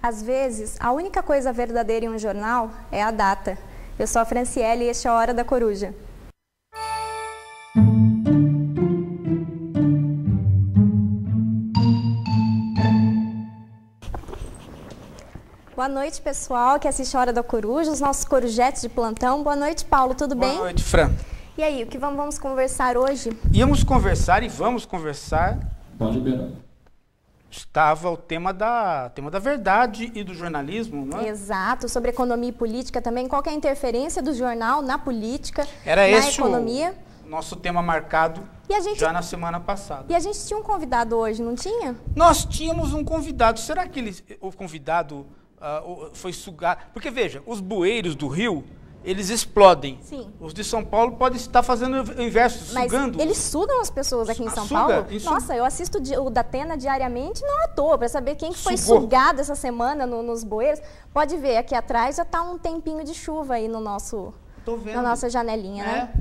Às vezes, a única coisa verdadeira em um jornal é a data. Eu sou a Franciele e este é a Hora da Coruja. Boa noite, pessoal que assiste a Hora da Coruja, os nossos corujetes de plantão. Boa noite, Paulo, tudo bem? Boa noite, Fran. E aí, o que vamos conversar hoje? Íamos conversar e vamos conversar... Pode liberar. Estava o tema da verdade e do jornalismo, não é? Exato, sobre economia e política também. Qual que é a interferência do jornal na política, Era na esse economia? o nosso tema marcado já na semana passada. E a gente tinha um convidado hoje, não tinha? Nós tínhamos um convidado. Será que o convidado foi sugado? Porque, veja, os bueiros do Rio, eles explodem. Sim. Os de São Paulo podem estar fazendo o inverso, Mas sugando. eles sugam as pessoas aqui em São Paulo? Nossa, eu assisto o Datena diariamente, não à toa, para saber quem foi sugado essa semana nos bueiros. Pode ver, aqui atrás já está um tempinho de chuva aí no nosso, na nossa janelinha, né?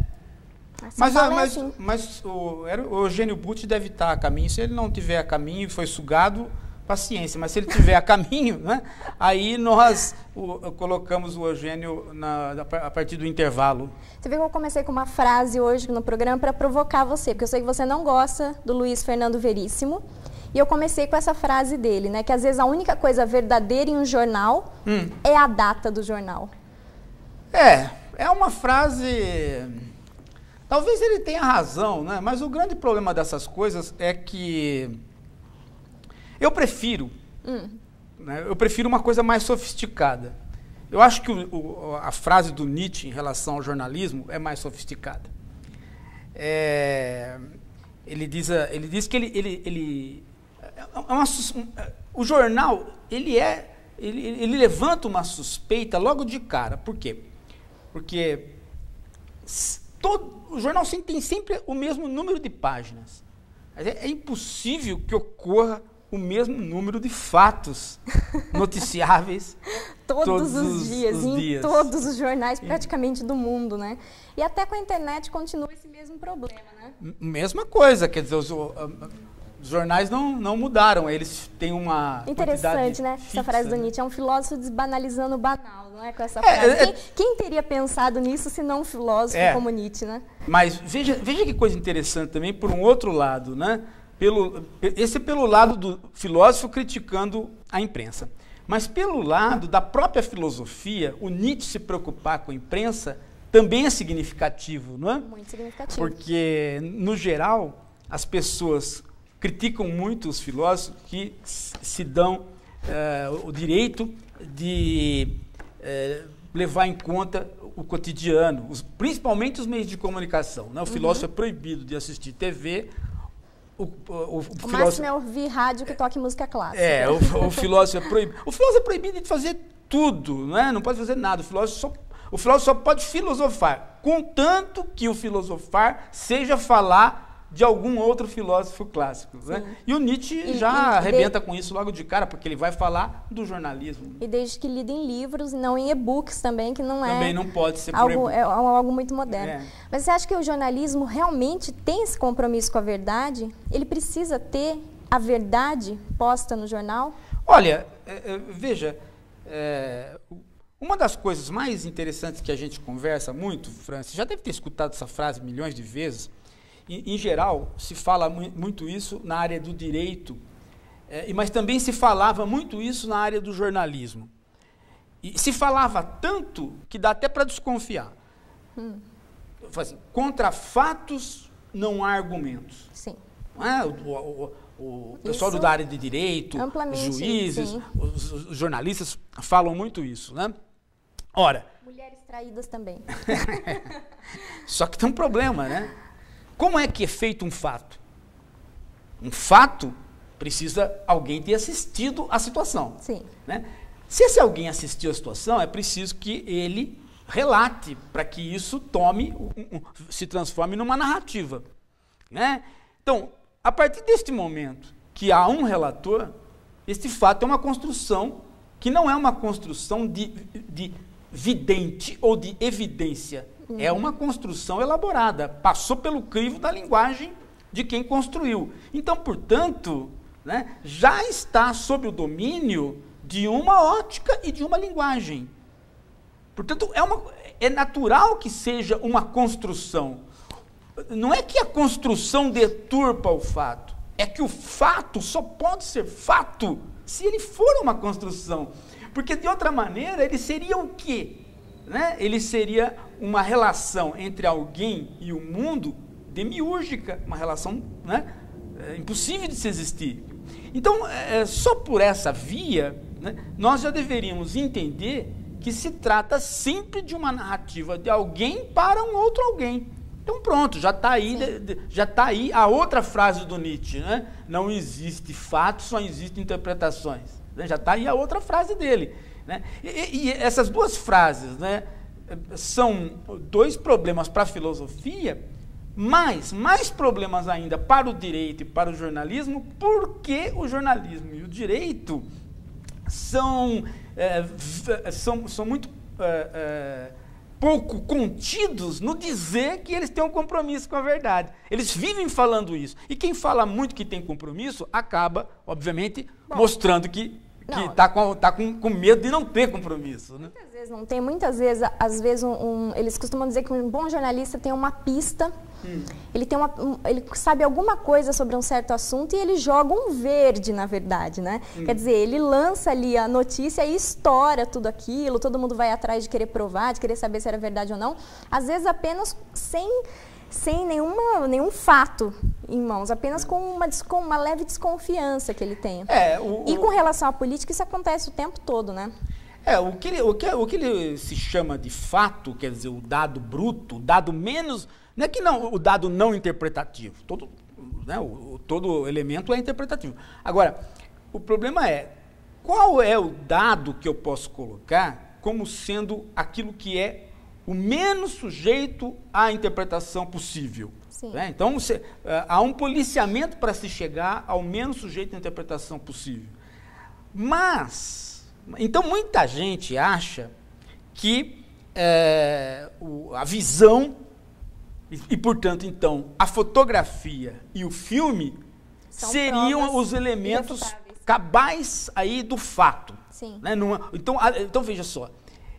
Mas o Eugênio Butti deve estar a caminho. Se ele não tiver a caminho e foi sugado, paciência. Mas se ele tiver a caminho, né, aí nós colocamos o Eugênio a partir do intervalo. Você vê que eu comecei com uma frase hoje no programa para provocar você, porque eu sei que você não gosta do Luiz Fernando Veríssimo. E eu comecei com essa frase dele, né, que às vezes a única coisa verdadeira em um jornal é a data do jornal. É uma frase... Talvez ele tenha razão, né? Mas o grande problema dessas coisas é que eu prefiro uma coisa mais sofisticada. Eu acho que a frase do Nietzsche em relação ao jornalismo é mais sofisticada. Ele diz que o jornal ele levanta uma suspeita logo de cara. Por quê? Porque o jornal tem sempre o mesmo número de páginas. É impossível que ocorra o mesmo número de fatos noticiáveis todos os dias, em todos os jornais praticamente do mundo, né? E até com a internet continua esse mesmo problema, né? Mesma coisa, quer dizer, os jornais não mudaram, eles têm uma interessante, né? Fixa, essa frase do Nietzsche, é um filósofo desbanalizando o banal, não é? Com essa frase. Quem teria pensado nisso se não um filósofo como Nietzsche, né? Mas veja que coisa interessante também, por um outro lado, né? Esse é pelo lado do filósofo criticando a imprensa. Mas pelo lado da própria filosofia, o Nietzsche se preocupar com a imprensa também é significativo, não é? Muito significativo. Porque, no geral, as pessoas criticam muito os filósofos que se dão o direito de levar em conta o cotidiano, principalmente os meios de comunicação, né? O filósofo é proibido de assistir TV. O máximo é ouvir rádio que toque música clássica. O filósofo é proibido. O filósofo é proibido de fazer tudo, né? Não pode fazer nada. O filósofo só pode filosofar, contanto que o filosofar seja falar de algum outro filósofo clássico, né? E o Nietzsche já arrebenta com isso logo de cara, porque ele vai falar do jornalismo. E desde que lida em livros, não em e-books também, que não é... Também não pode ser por e-book. É algo muito moderno. Mas você acha que o jornalismo realmente tem esse compromisso com a verdade? Ele precisa ter a verdade posta no jornal? Olha, veja, uma das coisas mais interessantes que a gente conversa muito, Francis, já deve ter escutado essa frase milhões de vezes. Em geral, se fala muito isso na área do direito, mas também se falava muito isso na área do jornalismo. E se falava tanto que dá até para desconfiar. Assim, contra fatos não há argumentos. Sim. O pessoal da área de direito, os juízes, os jornalistas falam muito isso, né? Ora... Mulheres traídas também. Só que tem um problema, né? Como é que é feito um fato? Um fato precisa alguém ter assistido a situação. Sim. Né? Se esse alguém assistiu a situação, é preciso que ele relate para que isso se transforme numa narrativa. Né? Então, a partir deste momento que há um relator, este fato é uma construção que não é uma construção de vidente ou de evidência. É uma construção elaborada, passou pelo crivo da linguagem de quem construiu. Então, portanto, né, já está sob o domínio de uma ótica e de uma linguagem. Portanto, é natural que seja uma construção. Não é que a construção deturpa o fato, é que o fato só pode ser fato se ele for uma construção. Porque, de outra maneira, ele seria o quê? Né? Ele seria uma relação entre alguém e o mundo demiúrgica, uma relação, né, impossível de se existir. Então, só por essa via, né, nós já deveríamos entender que se trata sempre de uma narrativa de alguém para um outro alguém. Então pronto, já está aí a outra frase do Nietzsche, né? Não existe fato, só existem interpretações. Né? Já está aí a outra frase dele. Né? E essas duas frases, né, são dois problemas para a filosofia, mas mais problemas ainda para o direito e para o jornalismo, porque o jornalismo e o direito são muito pouco contidos no dizer que eles têm um compromisso com a verdade. Eles vivem falando isso. E quem fala muito que tem compromisso, acaba, obviamente, mostrando que está com medo de não ter compromisso. Né? Muitas vezes não tem. Muitas vezes, às vezes, eles costumam dizer que um bom jornalista tem uma pista, ele sabe alguma coisa sobre um certo assunto e ele joga um verde, na verdade, né? Quer dizer, ele lança ali a notícia e estoura tudo aquilo, todo mundo vai atrás de querer provar, de querer saber se era verdade ou não. Às vezes apenas sem nenhum fato em mãos, apenas com uma leve desconfiança que ele tem. E com relação à política, isso acontece o tempo todo, né? O que ele se chama de fato, quer dizer, o dado bruto, o dado menos... Não é que não, o dado não interpretativo. Todo elemento é interpretativo. Agora, o problema é, qual é o dado que eu posso colocar como sendo aquilo que é o menos sujeito à interpretação possível? Né? Então, há um policiamento para se chegar ao menos sujeito à interpretação possível. Então, muita gente acha que a visão e, portanto, então, a fotografia e o filme seriam os elementos cabais aí do fato. Né? Então, veja só,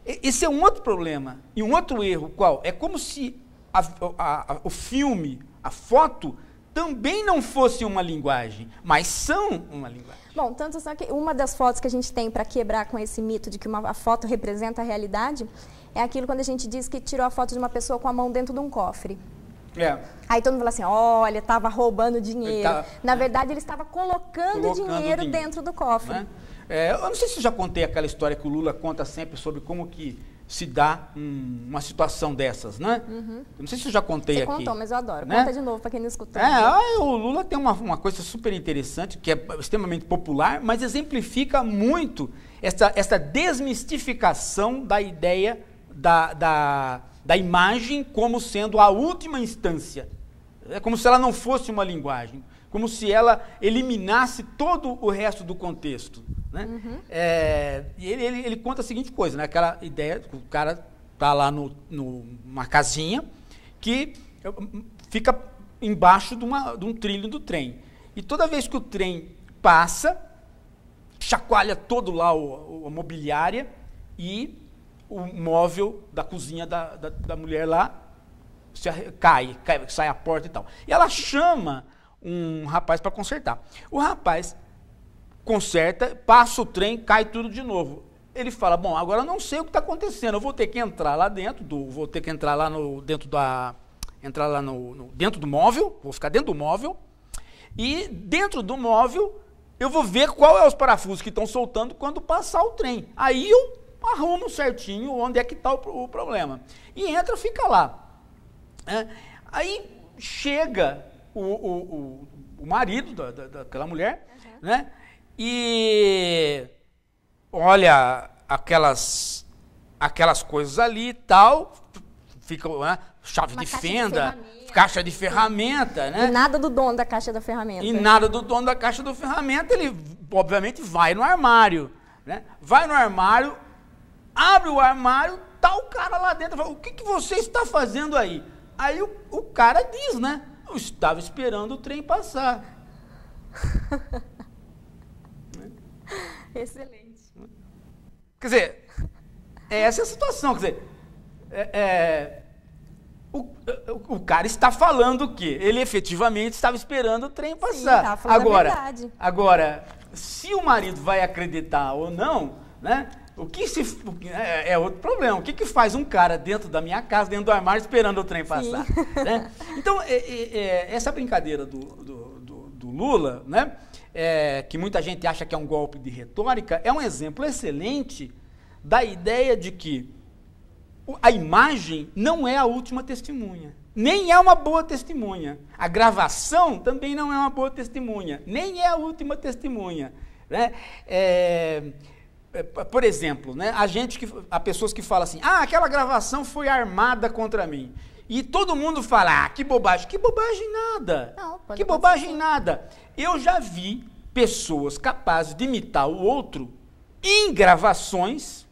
esse é um outro problema e um outro erro, qual? É como se o filme, a foto, também não fosse uma linguagem, mas são uma linguagem. Bom, tanto só que uma das fotos que a gente tem para quebrar com esse mito de que a foto representa a realidade é aquilo quando a gente diz que tirou a foto de uma pessoa com a mão dentro de um cofre. Aí todo mundo fala assim, olha, estava roubando dinheiro. Na verdade, ele estava colocando dinheiro dentro do cofre. Né? Eu não sei se eu já contei aquela história que o Lula conta sempre sobre como que se dá uma situação dessas, né? Eu não sei se eu já contei aqui. Você contou, mas eu adoro. Né? Conta de novo para quem não escutou. O Lula tem uma coisa super interessante, que é extremamente popular, mas exemplifica muito essa desmistificação da ideia da imagem como sendo a última instância. É como se ela não fosse uma linguagem, como se ela eliminasse todo o resto do contexto. Né? E ele conta a seguinte coisa, né? Aquela ideia, o cara está lá numa casinha que fica embaixo de um trilho do trem. E toda vez que o trem passa, chacoalha todo lá a mobiliária e o móvel da cozinha da mulher lá cai, sai a porta e tal. E ela chama um rapaz para consertar. O rapaz conserta, passa o trem, cai tudo de novo. Ele fala, bom, agora eu não sei o que está acontecendo, eu vou ter que entrar lá dentro, dentro do móvel, vou ficar dentro do móvel, e dentro do móvel eu vou ver qual é os parafusos que estão soltando quando passar o trem. Aí eu arrumo certinho onde é que está o problema. E entra, fica lá. Aí chega o marido daquela mulher, né? E olha aquelas coisas ali e tal, fica, né, chave de fenda, caixa de ferramenta, né? E nada do dono da caixa da ferramenta. E nada do dono da caixa da ferramenta, ele obviamente vai no armário, né? Vai no armário, abre o armário, tá o cara lá dentro, fala, o que você está fazendo aí? Aí o cara diz, né? Eu estava esperando o trem passar. Excelente. Quer dizer, essa é a situação. Quer dizer, o cara está falando o quê? Ele efetivamente estava esperando o trem passar. Sim, falando a verdade. Agora, se o marido vai acreditar ou não, né? É outro problema. O que faz um cara dentro da minha casa, dentro do armário, esperando o trem passar? Né? Então, essa brincadeira do Lula, né? Que muita gente acha que é um golpe de retórica, é um exemplo excelente da ideia de que a imagem não é a última testemunha, nem é uma boa testemunha. A gravação também não é uma boa testemunha, nem é a última testemunha. Né? Por exemplo, né, há pessoas que falam assim, aquela gravação foi armada contra mim. E todo mundo fala, que bobagem. Que bobagem nada. Não, que bobagem nada. Eu já vi pessoas capazes de imitar o outro em gravações.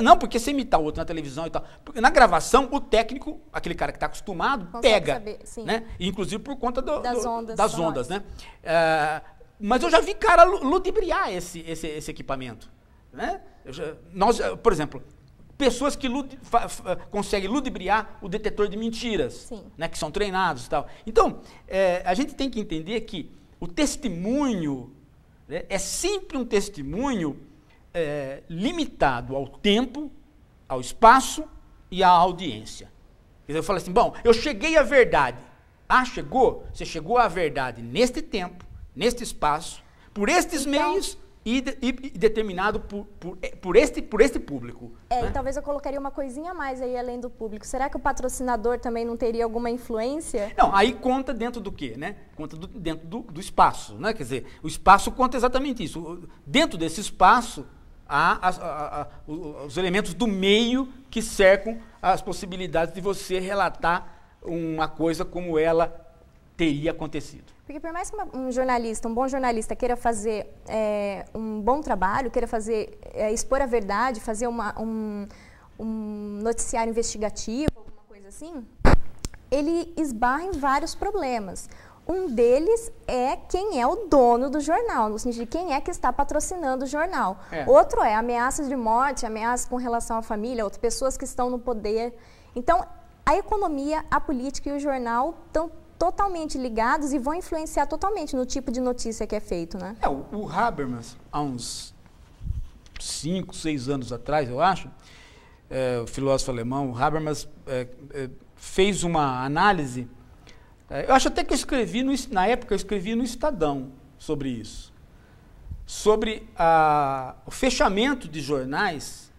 Não, porque se imitar o outro na televisão e tal. Na gravação, o técnico, aquele cara que está acostumado, pega. Saber, né? Inclusive por conta das ondas. Né? Mas eu já vi cara ludibriar esse equipamento. Né? Por exemplo, pessoas que conseguem ludibriar o detetor de mentiras, né, que são treinados e tal. Então, a gente tem que entender que o testemunho, né, é sempre um testemunho limitado ao tempo, ao espaço e à audiência. Quer dizer, eu falo assim, bom, eu cheguei à verdade. Chegou? Você chegou à verdade neste tempo, neste espaço, por estes meios e determinado por este público. Né? E talvez eu colocaria uma coisinha a mais aí além do público. Será que o patrocinador também não teria alguma influência? Não, aí conta dentro do quê? Né? Conta dentro do espaço. Né? Quer dizer, o espaço conta exatamente isso. Dentro desse espaço, há os elementos do meio que cercam as possibilidades de você relatar uma coisa como ela teria acontecido. Porque por mais que um bom jornalista queira fazer um bom trabalho, queira expor a verdade, fazer um noticiário investigativo, alguma coisa assim, ele esbarra em vários problemas. Um deles é quem é o dono do jornal, no sentido de quem é que está patrocinando o jornal. Outro é ameaças de morte, ameaças com relação à família, outras pessoas que estão no poder. Então, a economia, a política e o jornal estão totalmente ligados e vão influenciar totalmente no tipo de notícia que é feito, né? O Habermas, há uns 5, 6 anos atrás, eu acho, o filósofo alemão, o Habermas, fez uma análise, eu acho até que eu escrevi, na época eu escrevi no Estadão sobre isso, sobre o fechamento de jornais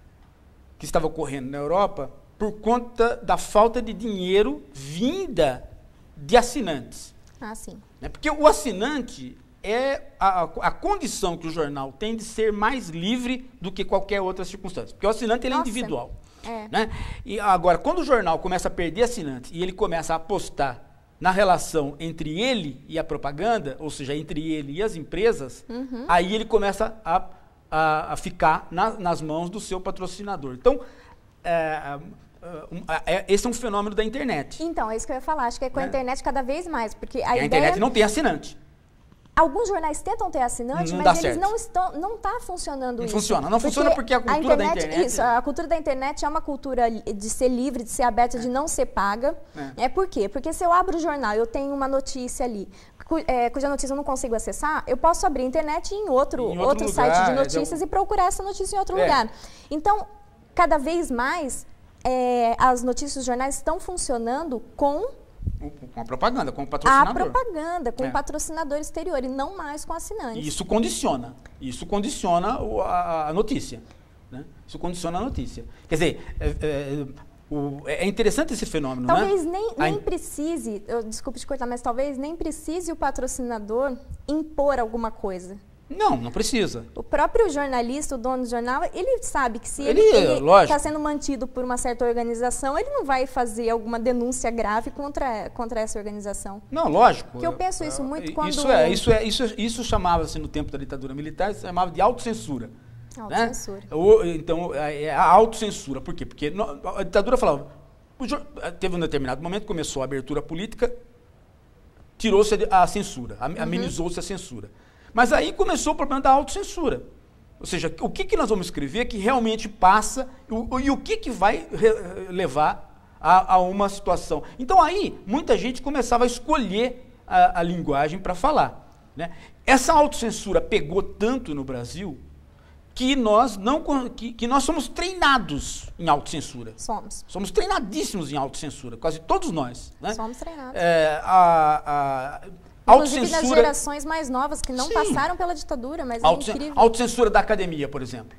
que estava ocorrendo na Europa por conta da falta de dinheiro vinda de assinantes. Sim. Porque o assinante é a condição que o jornal tem de ser mais livre do que qualquer outra circunstância. Porque o assinante ele é individual. Né? E agora, quando o jornal começa a perder assinantes e ele começa a apostar na relação entre ele e a propaganda, ou seja, entre ele e as empresas, aí ele começa a ficar nas mãos do seu patrocinador. Então, esse é um fenômeno da internet. Então, é isso que eu ia falar. Acho que é com a internet cada vez mais, porque a internet não tem assinante. Alguns jornais tentam ter assinante, mas eles não está funcionando isso. Não funciona porque a cultura da internet... Isso, a cultura da internet é uma cultura de ser livre, de ser aberta, de não ser paga. Por quê? Porque se eu abro o jornal, eu tenho uma notícia ali, cuja notícia eu não consigo acessar, eu posso abrir a internet em outro site de notícias e procurar essa notícia em outro lugar. Então, cada vez mais... as notícias dos jornais estão funcionando com a propaganda, com o patrocinador. A propaganda, com o patrocinador exterior e não mais com assinantes. E isso condiciona a notícia. Né? Isso condiciona a notícia. Quer dizer, é interessante esse fenômeno, talvez nem precise, desculpe te cortar, mas talvez nem precise o patrocinador impor alguma coisa. Não precisa. O próprio jornalista, o dono do jornal, ele sabe que se ele está sendo mantido por uma certa organização, ele não vai fazer alguma denúncia grave contra essa organização. Não, lógico. Porque eu penso isso muito quando... Isso chamava-se no tempo da ditadura militar, se chamava de autocensura. Autocensura. Né? Então, a autocensura. Por quê? Porque a ditadura falava... Teve um determinado momento, começou a abertura política, tirou-se a censura, amenizou-se a censura. Mas aí começou o problema da autocensura. Ou seja, o que nós vamos escrever que realmente passa e o que vai levar a uma situação. Então aí, muita gente começava a escolher a linguagem para falar, né? Essa autocensura pegou tanto no Brasil que nós somos treinados em autocensura. Somos treinadíssimos em autocensura, quase todos nós, né? Somos treinados. Inclusive das gerações mais novas que não passaram pela ditadura, mas é incrível. Autocensura da academia, por exemplo.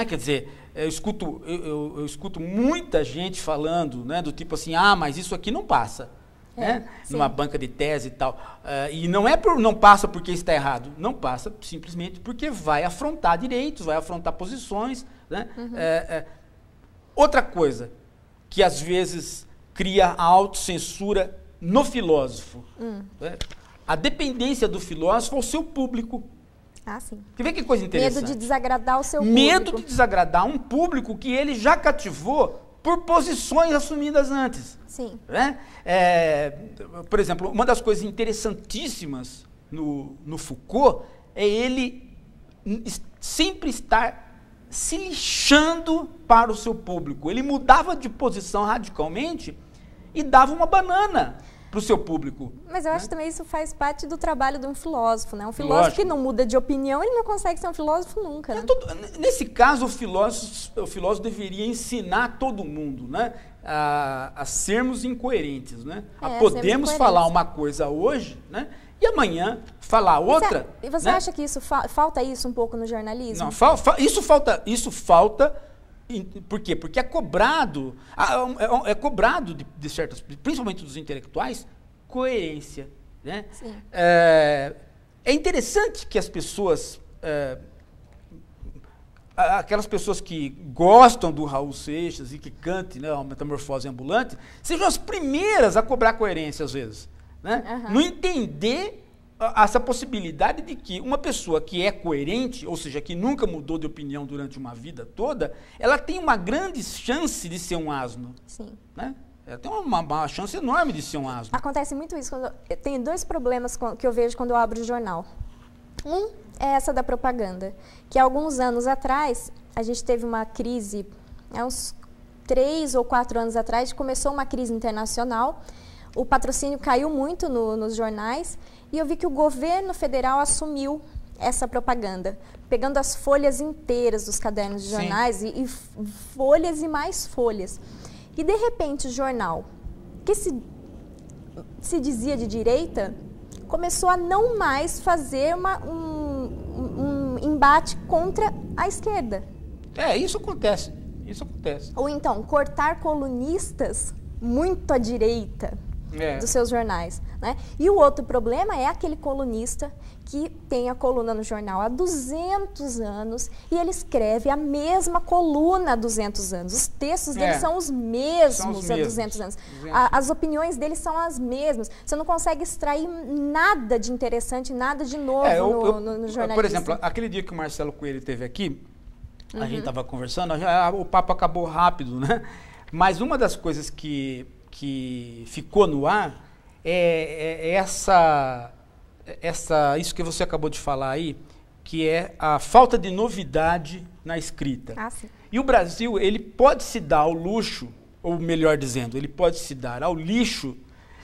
Quer dizer, eu escuto muita gente falando, né, do tipo assim, mas isso aqui não passa. Né? Numa banca de tese e tal. E não passa porque está errado. Não passa simplesmente porque vai afrontar direitos, vai afrontar posições. Né? Outra coisa que às vezes cria a autocensura no filósofo. Né? A dependência do filósofo ao seu público. Sim. Quer ver que coisa interessante? Medo de desagradar o seu público. Medo de desagradar um público que ele já cativou por posições assumidas antes. Sim. Né? Por exemplo, uma das coisas interessantíssimas no Foucault é ele sempre estar se lixando para o seu público. Ele mudava de posição radicalmente e dava uma banana para o seu público. Mas eu acho que também isso faz parte do trabalho de um filósofo, né? Um filósofo que não muda de opinião, ele não consegue ser um filósofo nunca. Né? Nesse caso, o filósofo deveria ensinar todo mundo, né, a sermos incoerentes, né? Podemos falar uma coisa hoje, né, e amanhã falar outra. E você acha que isso falta isso um pouco no jornalismo? Não, isso falta. Por quê? Porque é cobrado de certas, principalmente dos intelectuais, coerência. Né? Sim. É interessante que as pessoas, aquelas pessoas que gostam do Raul Seixas e que cantem, né, a Metamorfose Ambulante, sejam as primeiras a cobrar coerência às vezes. Né? Não entender essa possibilidade de que uma pessoa que é coerente, ou seja, que nunca mudou de opinião durante uma vida toda, ela tem uma grande chance de ser um asno. Sim. Né? Ela tem uma chance enorme de ser um asno. Acontece muito isso. Tem dois problemas que eu vejo quando eu abro o jornal. Um é essa da propaganda, que há alguns anos atrás, a gente teve uma crise, há uns 3 ou 4 anos atrás, começou uma crise internacional, o patrocínio caiu muito nos jornais, e eu vi que o governo federal assumiu essa propaganda, pegando as folhas inteiras dos cadernos de jornais e folhas e mais folhas. E, de repente, o jornal, que se dizia de direita, começou a não mais fazer um embate contra a esquerda. Isso acontece. Ou então, cortar colunistas muito à direita dos seus jornais. Né? E o outro problema é aquele colunista que tem a coluna no jornal há 200 anos e ele escreve a mesma coluna há 200 anos. Os textos dele são os mesmos há 200 anos. As opiniões dele são as mesmas. Você não consegue extrair nada de interessante, nada de novo no jornalismo. Por exemplo, aquele dia que o Marcelo Coelho esteve aqui, a gente estava conversando, o papo acabou rápido, né? Mas uma das coisas que ficou no ar isso que você acabou de falar aí, que é a falta de novidade na escrita. Sim. E o Brasil, ele pode se dar ao luxo, ou melhor dizendo, ele pode se dar ao lixo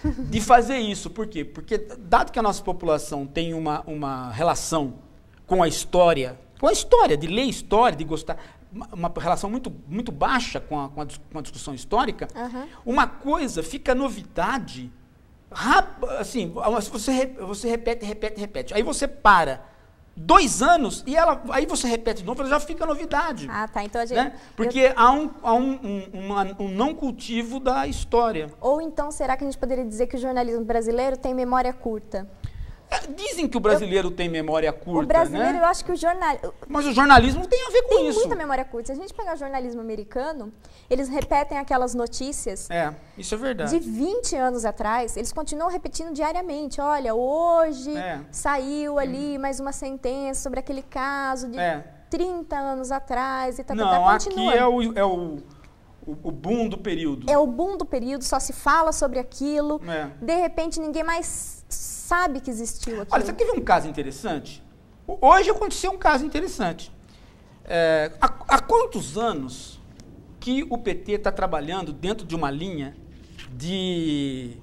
de fazer isso. Por quê? Porque dado que a nossa população tem uma relação com a história, de ler história, de gostar, uma relação muito, muito baixa com a discussão histórica, uma coisa fica novidade, assim, você repete, aí você para 2 anos e aí você repete de novo, ela já fica novidade. Então a gente, né? Porque há um não cultivo da história. Ou então, será que a gente poderia dizer que o jornalismo brasileiro tem memória curta? Dizem que o brasileiro tem memória curta, o brasileiro, né? eu acho que o jornalismo... Mas o jornalismo tem a ver com isso. Tem muita memória curta. Se a gente pegar o jornalismo americano, eles repetem aquelas notícias... isso é verdade. De 20 anos atrás, eles continuam repetindo diariamente. Olha, hoje saiu ali mais uma sentença sobre aquele caso de 30 anos atrás e Não, aqui é o boom do período. É o boom do período, só se fala sobre aquilo. De repente, ninguém mais sabe que existiu aquilo. Olha, você quer ver um caso interessante? Hoje aconteceu um caso interessante. há quantos anos que o PT está trabalhando dentro de uma linha de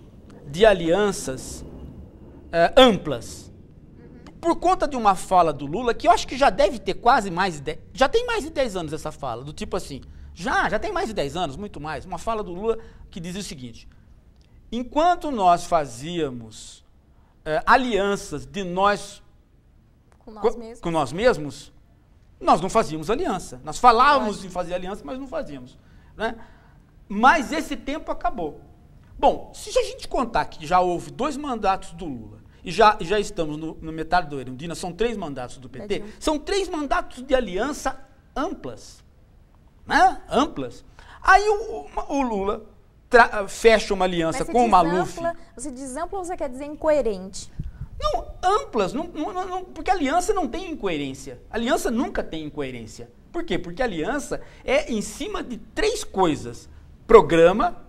alianças amplas? Por conta de uma fala do Lula, que eu acho que já deve ter já tem mais de 10 anos essa fala, do tipo assim, já tem mais de 10 anos, muito mais, uma fala do Lula que dizia o seguinte: enquanto nós fazíamos alianças de nós com nós mesmos, nós não fazíamos aliança. Nós falávamos em fazer aliança, mas não fazíamos. Né? Mas esse tempo acabou. Bom, se a gente contar que já houve 2 mandatos do Lula, e já estamos no metade do Erundina, são 3 mandatos do PT, são 3 mandatos de aliança amplas. Né? Amplas. Aí o Lula fecha uma aliança com o Maluf. Você diz ampla ou você quer dizer incoerente? Não, amplas, porque aliança não tem incoerência. Aliança nunca tem incoerência. Por quê? Porque aliança é em cima de 3 coisas: programa,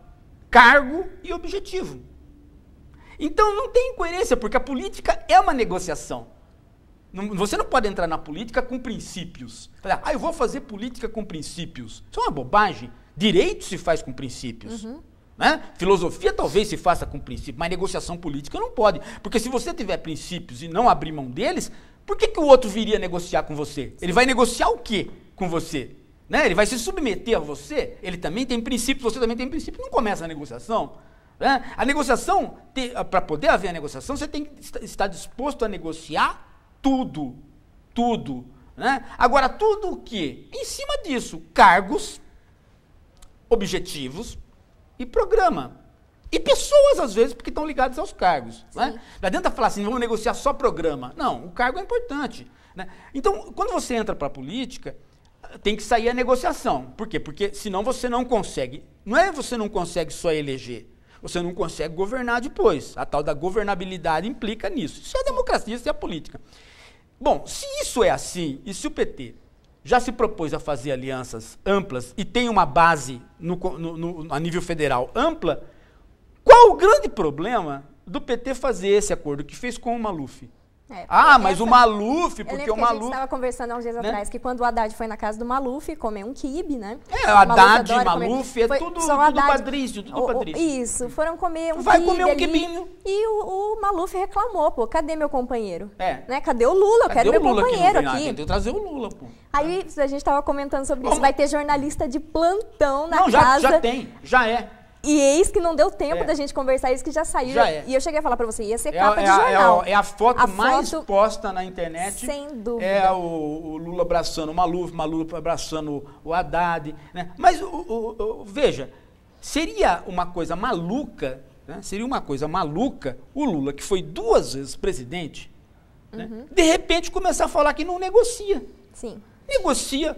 cargo e objetivo. Então não tem incoerência, porque a política é uma negociação. Você não pode entrar na política com princípios. Eu vou fazer política com princípios. Isso é uma bobagem. Direito se faz com princípios. Né? Filosofia talvez se faça com princípios, mas negociação política não pode. Porque se você tiver princípios e não abrir mão deles, por que o outro viria negociar com você? Ele vai negociar o quê com você? Né? Ele vai se submeter a você? Ele também tem princípios, você também tem princípios. Não começa a negociação. Né? A negociação, para poder haver a negociação, você tem que estar disposto a negociar tudo. Tudo. Né? Agora, tudo o quê? Em cima disso, cargos, objetivos e programa. E pessoas, às vezes, porque estão ligadas aos cargos. Né? Não adianta falar assim, vamos negociar só programa. Não, o cargo é importante. Né? Então, quando você entra para a política, tem que sair a negociação. Por quê? Porque senão você não consegue. Não é você não consegue só eleger. Você não consegue governar depois. A tal da governabilidade implica nisso. Isso é a democracia, isso é a política. Bom, se isso é assim, e se o PT já se propôs a fazer alianças amplas e tem uma base a nível federal ampla, qual o grande problema do PT fazer esse acordo que fez com o Maluf? Mas o Maluf, porque o Maluf... A gente estava conversando há uns dias atrás que quando o Haddad foi na casa do Maluf comer um quibe, né? O Haddad, Maluf, tudo Patrício, tudo Patrício. Isso, foram comer um quibe. Vai comer um quibinho. E o Maluf reclamou, cadê meu companheiro? Né? Cadê o Lula? Eu quero meu companheiro aqui. Tem que trazer o Lula, pô. Aí a gente estava comentando sobre isso, vai ter jornalista de plantão na casa. Já tem, já é. E eis que não deu tempo da gente conversar, isso que já saiu. E eu cheguei a falar pra você, ia ser capa de jornal. É a foto mais posta na internet. Sem dúvida. É o Lula abraçando o Maluf abraçando o Haddad. Né? Mas, veja, seria uma coisa maluca, né? O Lula, que foi 2 vezes presidente, né? De repente começar a falar que não negocia. Sim. Negocia.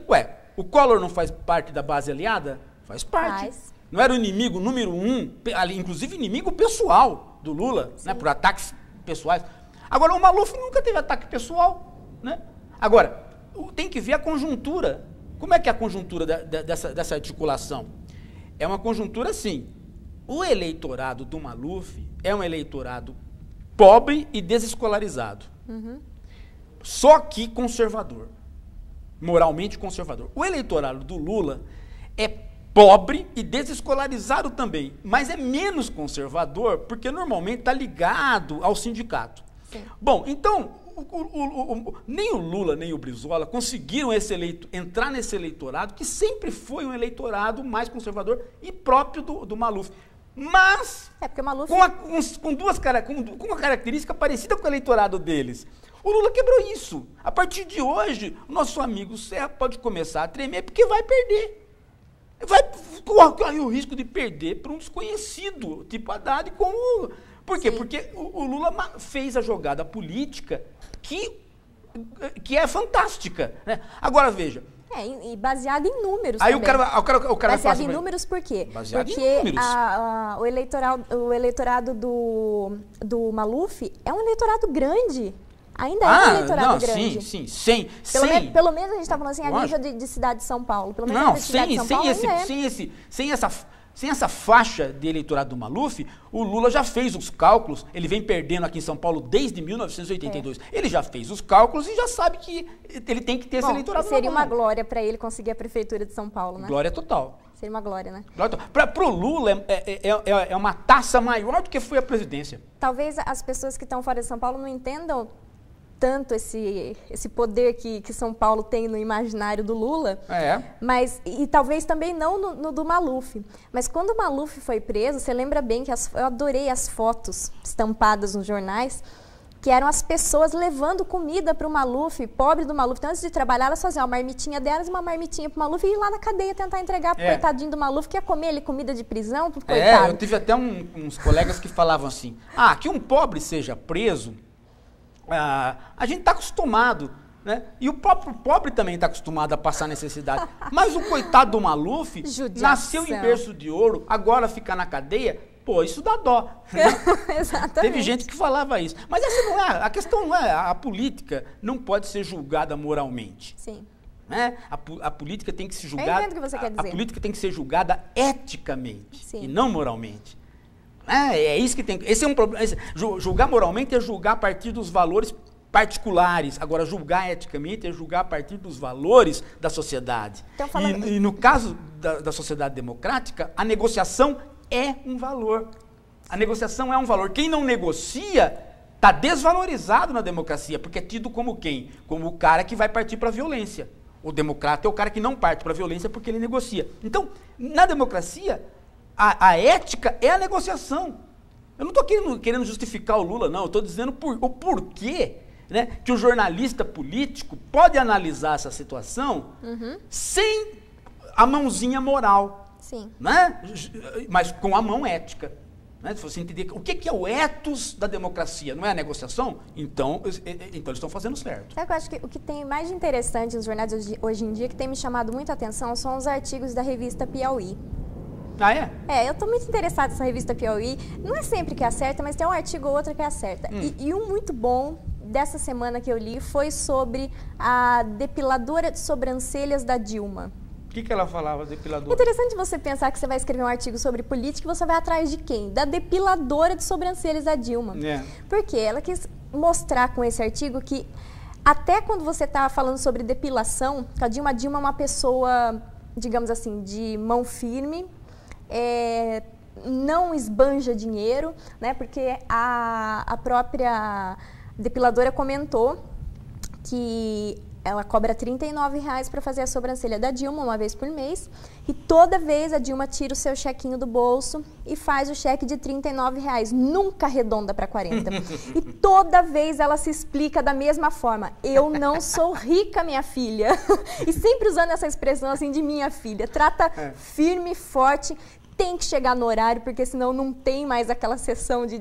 O Collor não faz parte da base aliada? Faz parte. Não era o inimigo número 1, inclusive inimigo pessoal do Lula, né, por ataques pessoais. Agora, o Maluf nunca teve ataque pessoal. Né? Agora, tem que ver a conjuntura. Como é que é a conjuntura dessa articulação? É uma conjuntura assim. O eleitorado do Maluf é um eleitorado pobre e desescolarizado. Só que conservador. Moralmente conservador. O eleitorado do Lula é pobre e desescolarizado também, mas é menos conservador, porque normalmente está ligado ao sindicato. Sim. Bom, então, nem o Lula, nem o Brizola conseguiram entrar nesse eleitorado, que sempre foi um eleitorado mais conservador e próprio do Maluf. Mas, porque o Maluf... com uma característica parecida com o eleitorado deles. O Lula quebrou isso. A partir de hoje, o nosso amigo Serra pode começar a tremer, porque vai perder. Vai correr o risco de perder para um desconhecido, tipo Haddad, como... Por quê? Sim. Porque o Lula fez a jogada política que é fantástica. Né? Agora, veja... E baseado em números aí também. O cara baseado em números por quê? Baseado porque em números. O eleitorado do Maluf é um eleitorado grande. Ainda é um eleitorado grande. Sim. Pelo menos a gente está falando assim, a nível de cidade de São Paulo. Pelo menos não, sem essa sem essa faixa de eleitorado do Maluf, o Lula já fez os cálculos, ele vem perdendo aqui em São Paulo desde 1982. Ele já fez os cálculos e já sabe que ele tem que ter esse eleitorado. Seria uma glória para ele conseguir a prefeitura de São Paulo, né? Glória total. Seria uma glória, né? Para o Lula é uma taça maior do que foi a presidência. Talvez as pessoas que estão fora de São Paulo não entendam tanto esse poder que São Paulo tem no imaginário do Lula, mas, e talvez também não no do Maluf. Mas quando o Maluf foi preso, você lembra bem que eu adorei as fotos estampadas nos jornais, que eram as pessoas levando comida para o Maluf, pobre do Maluf. Então, antes de trabalhar, elas faziam uma marmitinha delas, uma marmitinha para o Maluf e ir lá na cadeia tentar entregar para o coitadinho do Maluf, que ia comer ali comida de prisão pro coitado. Eu tive até uns colegas que falavam assim, que um pobre seja preso, a gente está acostumado, né? E o próprio pobre também está acostumado a passar necessidade. Mas o coitado do Maluf nasceu em berço de ouro, agora fica na cadeia, pô, isso dá dó. Exatamente. Teve gente que falava isso. Mas essa não é, a questão não é, a política não pode ser julgada moralmente. Sim. Né? A política tem que se julgar. Eu entendo o que você quer dizer. A política tem que ser julgada eticamente. Sim. E não moralmente. É isso que tem. Esse é um problema. Julgar moralmente é julgar a partir dos valores particulares. Agora, julgar eticamente é julgar a partir dos valores da sociedade. Então, e no caso da sociedade democrática, a negociação é um valor. A negociação é um valor. Quem não negocia está desvalorizado na democracia, porque é tido como quem? Como o cara que vai partir para a violência. O democrata é o cara que não parte para a violência porque ele negocia. Então, na democracia, a ética é a negociação. Eu não estou querendo justificar o Lula, não. Eu estou dizendo o porquê, né, que o jornalista político pode analisar essa situação sem a mãozinha moral. Sim. Né? Mas com a mão ética. Né? Se você entender o que é o ethos da democracia, não é a negociação? Então eles estão fazendo certo. Sabe que eu acho que o que tem mais de interessante nos jornais hoje em dia, que tem me chamado muita atenção, são os artigos da revista Piauí. Eu estou muito interessada nessa revista Piauí. Não é sempre que acerta, mas tem um artigo ou outro que acerta. E um muito bom dessa semana que eu li foi sobre a depiladora de sobrancelhas da Dilma. O que ela falava, depiladora? É interessante você pensar que você vai escrever um artigo sobre política e você vai atrás de quem? Da depiladora de sobrancelhas da Dilma. Porque ela quis mostrar com esse artigo que até quando você está falando sobre depilação, a Dilma é uma pessoa, digamos assim, de mão firme, não esbanja dinheiro, né? Porque a própria depiladora comentou que ela cobra R$39 para fazer a sobrancelha da Dilma uma vez por mês e toda vez a Dilma tira o seu chequinho do bolso e faz o cheque de R$39, nunca arredonda para 40. E toda vez ela se explica da mesma forma: eu não sou rica, minha filha. E sempre usando essa expressão assim de minha filha. Trata firme, forte. Tem que chegar no horário, porque senão não tem mais aquela sessão de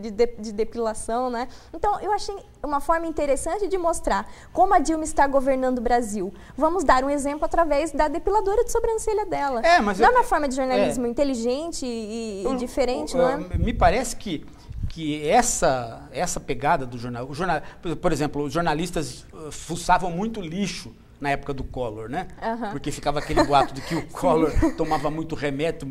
depilação, né? Então, eu achei uma forma interessante de mostrar como a Dilma está governando o Brasil. Vamos dar um exemplo através da depiladora de sobrancelha dela. Mas não é uma forma de jornalismo inteligente e diferente, não é? Me parece que essa pegada do jornal... Por exemplo, os jornalistas fuçavam muito lixo na época do Collor, né? Porque ficava aquele boato de que o Collor tomava muito remédio,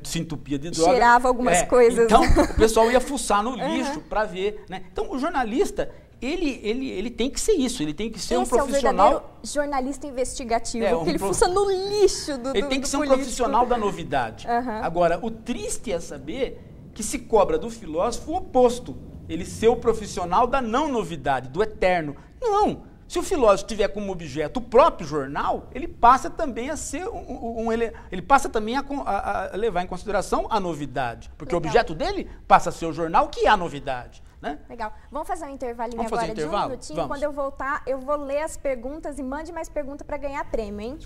se entupia de droga. Cheirava algumas coisas. Então, o pessoal ia fuçar no lixo para ver, né? Então, o jornalista, ele tem que ser isso, ele tem que ser um profissional... Esse é o verdadeiro jornalista investigativo, porque ele fuça no lixo do Ele tem que ser um profissional da novidade. Agora, o triste é saber que se cobra do filósofo o oposto. Ele ser o profissional da não novidade, do eterno. Não! Se o filósofo tiver como objeto o próprio jornal, ele passa também a ser ele passa também a levar em consideração a novidade, porque o objeto dele passa a ser o jornal, que é a novidade, né? Legal. Vamos fazer um intervalinho agora de um minutinho. Vamos. Quando eu voltar, eu vou ler as perguntas e mande mais perguntas para ganhar prêmio, hein?